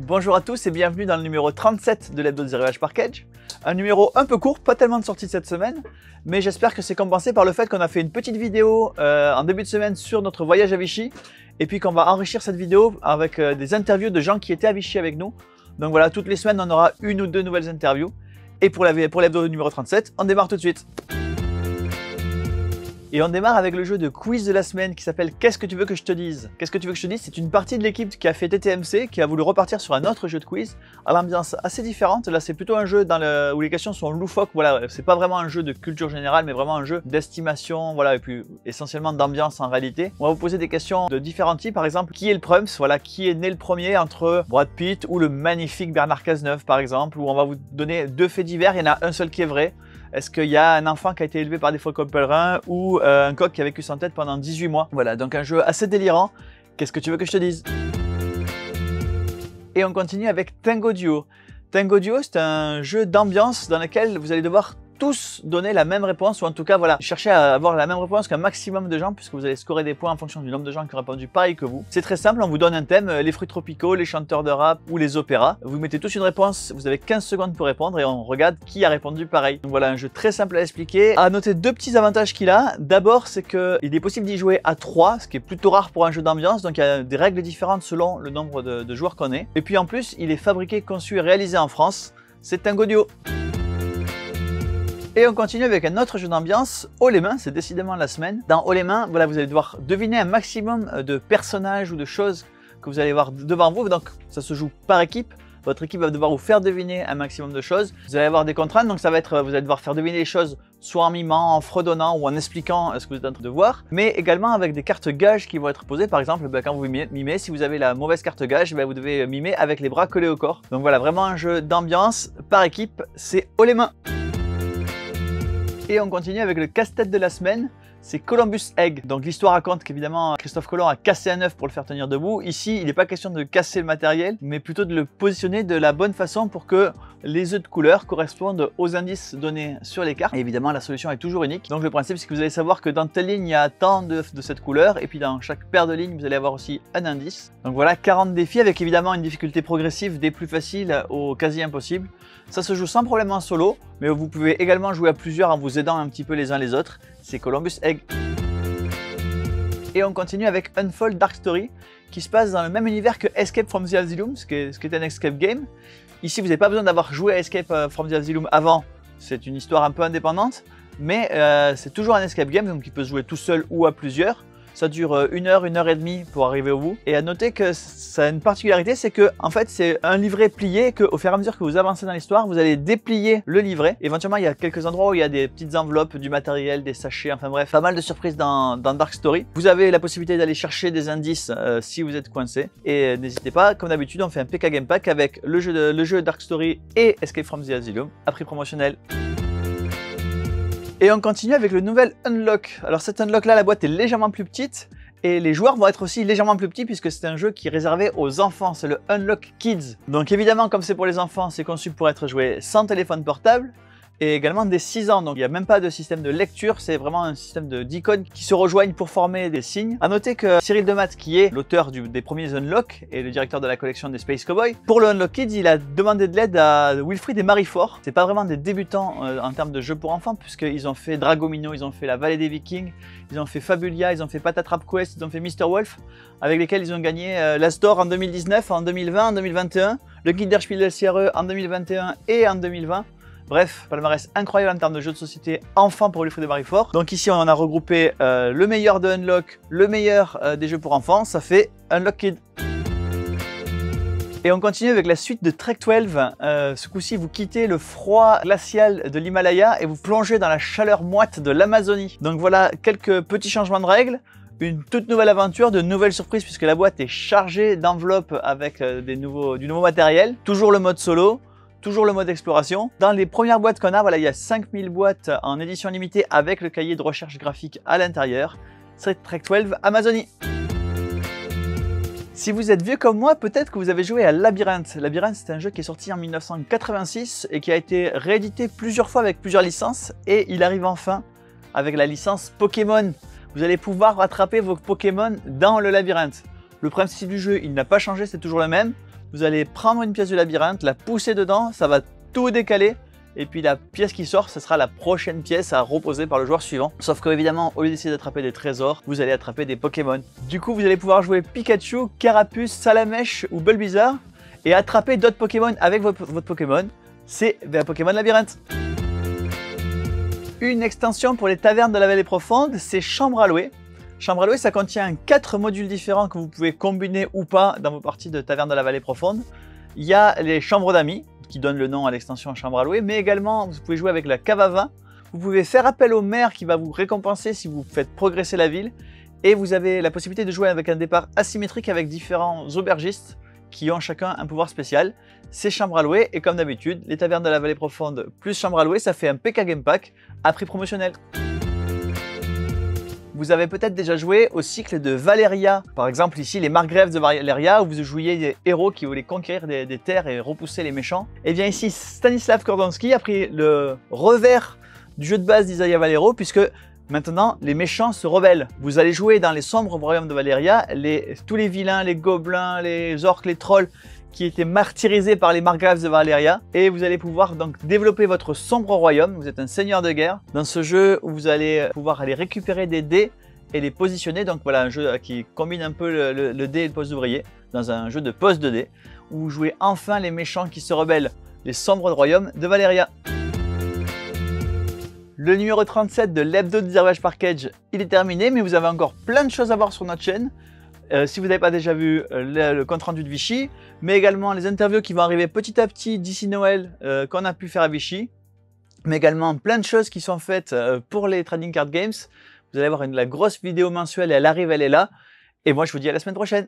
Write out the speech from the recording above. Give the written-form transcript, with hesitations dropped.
Bonjour à tous et bienvenue dans le numéro 37 de l'hebdo de Zero Edge Park Edge. Un numéro un peu court, pas tellement de sorties cette semaine, mais j'espère que c'est compensé par le fait qu'on a fait une petite vidéo en début de semaine sur notre voyage à Vichy, et puis qu'on va enrichir cette vidéo avec des interviews de gens qui étaient à Vichy avec nous. Donc voilà, toutes les semaines on aura une ou deux nouvelles interviews. Et pour l'hebdo numéro 37, on démarre tout de suite. Et on démarre avec le jeu de quiz de la semaine qui s'appelle Qu'est-ce que tu veux que je te dise? Qu'est-ce que tu veux que je te dise? C'est une partie de l'équipe qui a fait TTMC, qui a voulu repartir sur un autre jeu de quiz à l'ambiance assez différente. Là, c'est plutôt un jeu où les questions sont loufoques. Voilà, c'est pas vraiment un jeu de culture générale, mais vraiment un jeu d'estimation, voilà, et puis essentiellement d'ambiance en réalité. On va vous poser des questions de différents types. Par exemple, qui est le Prums? Voilà, qui est né le premier entre Brad Pitt ou le magnifique Bernard Cazeneuve, par exemple. Ou on va vous donner deux faits divers. Il y en a un seul qui est vrai. Est-ce qu'il y a un enfant qui a été élevé par des faucons pèlerins ou un coq qui a vécu sans tête pendant 18 mois? Voilà, donc un jeu assez délirant. Qu'est-ce que tu veux que je te dise? Et on continue avec Tango Duo. Tango Duo, c'est un jeu d'ambiance dans lequel vous allez devoir tous donner la même réponse, ou en tout cas, voilà, chercher à avoir la même réponse qu'un maximum de gens, puisque vous allez scorer des points en fonction du nombre de gens qui ont répondu pareil que vous. C'est très simple, on vous donne un thème, les fruits tropicaux, les chanteurs de rap ou les opéras. Vous mettez tous une réponse, vous avez 15 secondes pour répondre et on regarde qui a répondu pareil. Donc voilà, un jeu très simple à expliquer. À noter deux petits avantages qu'il a. D'abord, c'est qu'il est possible d'y jouer à 3, ce qui est plutôt rare pour un jeu d'ambiance, donc il y a des règles différentes selon le nombre de joueurs qu'on est. Et puis en plus, il est fabriqué, conçu et réalisé en France. C'est Tango Duo. Et on continue avec un autre jeu d'ambiance, Haut les mains, c'est décidément la semaine. Dans Haut les mains, voilà, vous allez devoir deviner un maximum de personnages ou de choses que vous allez voir devant vous. Donc ça se joue par équipe. Votre équipe va devoir vous faire deviner un maximum de choses. Vous allez avoir des contraintes, donc ça va être, vous allez devoir faire deviner les choses soit en mimant, en fredonnant ou en expliquant ce que vous êtes en train de voir, mais également avec des cartes gages qui vont être posées. Par exemple, quand vous mimez, si vous avez la mauvaise carte gage, vous devez mimer avec les bras collés au corps. Donc voilà, vraiment un jeu d'ambiance par équipe, c'est Haut les mains. Et on continue avec le casse-tête de la semaine, c'est Columbus Egg. Donc l'histoire raconte qu'évidemment Christophe Colomb a cassé un œuf pour le faire tenir debout. Ici, il n'est pas question de casser le matériel, mais plutôt de le positionner de la bonne façon pour que les œufs de couleur correspondent aux indices donnés sur les cartes. Et évidemment, la solution est toujours unique. Donc le principe, c'est que vous allez savoir que dans telle ligne, il y a tant d'œufs de cette couleur, et puis dans chaque paire de lignes, vous allez avoir aussi un indice. Donc voilà, 40 défis avec évidemment une difficulté progressive des plus faciles au quasi impossible. Ça se joue sans problème en solo, mais vous pouvez également jouer à plusieurs en vous aidant un petit peu les uns les autres. C'est Columbus Egg. Et on continue avec Unfold Dark Story, qui se passe dans le même univers que Escape from the Asylum, ce qui est un escape game. Ici, vous n'avez pas besoin d'avoir joué à Escape from the Asylum avant, c'est une histoire un peu indépendante, mais c'est toujours un escape game, donc il peut se jouer tout seul ou à plusieurs. Ça dure 1 heure et demie pour arriver au bout. Et à noter que ça a une particularité, c'est que en fait c'est un livret plié et qu'au fur et à mesure que vous avancez dans l'histoire, vous allez déplier le livret. Éventuellement, il y a quelques endroits où il y a des petites enveloppes, du matériel, des sachets, enfin bref, pas mal de surprises dans Dark Story. Vous avez la possibilité d'aller chercher des indices si vous êtes coincé. Et n'hésitez pas, comme d'habitude, on fait un PK Game Pack avec le jeu Dark Story et Escape from the Asylum à prix promotionnel. Et on continue avec le nouvel Unlock. Alors cet Unlock là, la boîte est légèrement plus petite et les joueurs vont être aussi légèrement plus petits puisque c'est un jeu qui est réservé aux enfants, c'est le Unlock Kids. Donc évidemment, comme c'est pour les enfants, c'est conçu pour être joué sans téléphone portable et également des 6 ans. Donc il n'y a même pas de système de lecture, c'est vraiment un système d'icônes qui se rejoignent pour former des signes. A noter que Cyril Demath, qui est l'auteur des premiers Unlock et le directeur de la collection des Space Cowboys, pour le Unlock Kids, il a demandé de l'aide à Wilfried et Marie Fort. C'est pas vraiment des débutants en termes de jeux pour enfants, puisqu'ils ont fait Dragomino, ils ont fait La Vallée des Vikings, ils ont fait Fabulia, ils ont fait Patatrap Quest, ils ont fait Mr. Wolf, avec lesquels ils ont gagné l'Astor en 2019, en 2020, en 2021, le Kinderspiel del Sierra en 2021 et en 2020. Bref, palmarès incroyable en termes de jeux de société enfants pour Wilfried et Marie Fort. Donc ici, on a regroupé le meilleur de Unlock, le meilleur des jeux pour enfants, ça fait Unlock Kid. Et on continue avec la suite de Trek 12. Ce coup-ci, vous quittez le froid glacial de l'Himalaya et vous plongez dans la chaleur moite de l'Amazonie. Donc voilà, quelques petits changements de règles. Une toute nouvelle aventure, de nouvelles surprises puisque la boîte est chargée d'enveloppes avec du nouveau matériel. Toujours le mode solo. Toujours le mode exploration. Dans les premières boîtes qu'on a, voilà, il y a 5000 boîtes en édition limitée avec le cahier de recherche graphique à l'intérieur. C'est Trek 12 Amazonie. Si vous êtes vieux comme moi, peut-être que vous avez joué à Labyrinthe. Labyrinthe, c'est un jeu qui est sorti en 1986 et qui a été réédité plusieurs fois avec plusieurs licences. Et il arrive enfin avec la licence Pokémon. Vous allez pouvoir rattraper vos Pokémon dans le labyrinthe. Le principe du jeu, il n'a pas changé, c'est toujours le même. Vous allez prendre une pièce du labyrinthe, la pousser dedans, ça va tout décaler. Et puis la pièce qui sort, ce sera la prochaine pièce à reposer par le joueur suivant. Sauf que évidemment, au lieu d'essayer d'attraper des trésors, vous allez attraper des Pokémon. Du coup, vous allez pouvoir jouer Pikachu, Carapuce, Salamèche ou Bulbizarre et attraper d'autres Pokémon avec votre Pokémon. C'est un Pokémon Labyrinthe. Une extension pour les tavernes de la vallée profonde, c'est Chambre à louer. Chambre à louer, ça contient 4 modules différents que vous pouvez combiner ou pas dans vos parties de tavernes de la vallée profonde. Il y a les chambres d'amis, qui donne le nom à l'extension Chambre à louer, mais également vous pouvez jouer avec la cave à vin. Vous pouvez faire appel au maire qui va vous récompenser si vous faites progresser la ville, et vous avez la possibilité de jouer avec un départ asymétrique avec différents aubergistes qui ont chacun un pouvoir spécial. C'est Chambre à louer, et comme d'habitude, les tavernes de la vallée profonde plus Chambre à louer, ça fait un PK Game Pack à prix promotionnel. Vous avez peut-être déjà joué au cycle de Valeria. Par exemple ici les Margrèves de Valeria où vous jouiez des héros qui voulaient conquérir des terres et repousser les méchants. Et bien ici Stanislav Kordonski a pris le revers du jeu de base d'Isaiah Valero puisque maintenant les méchants se rebellent. Vous allez jouer dans les sombres royaumes de Valeria, tous les vilains, les gobelins, les orques, les trolls qui étaient martyrisés par les Margraves de Valeria, et vous allez pouvoir donc développer votre sombre royaume. Vous êtes un seigneur de guerre dans ce jeu où vous allez pouvoir aller récupérer des dés et les positionner. Donc voilà, un jeu qui combine un peu le dé et le poste d'ouvrier dans un jeu de poste de dés où vous jouez enfin les méchants qui se rebellent, les sombres royaumes de Valeria. Le numéro 37 de l'hebdo de Zervage Package, il est terminé, mais vous avez encore plein de choses à voir sur notre chaîne. Si vous n'avez pas déjà vu le compte rendu de Vichy, mais également les interviews qui vont arriver petit à petit d'ici Noël qu'on a pu faire à Vichy, mais également plein de choses qui sont faites pour les Trading Card Games. Vous allez voir la grosse vidéo mensuelle, elle arrive, elle est là. Et moi je vous dis à la semaine prochaine.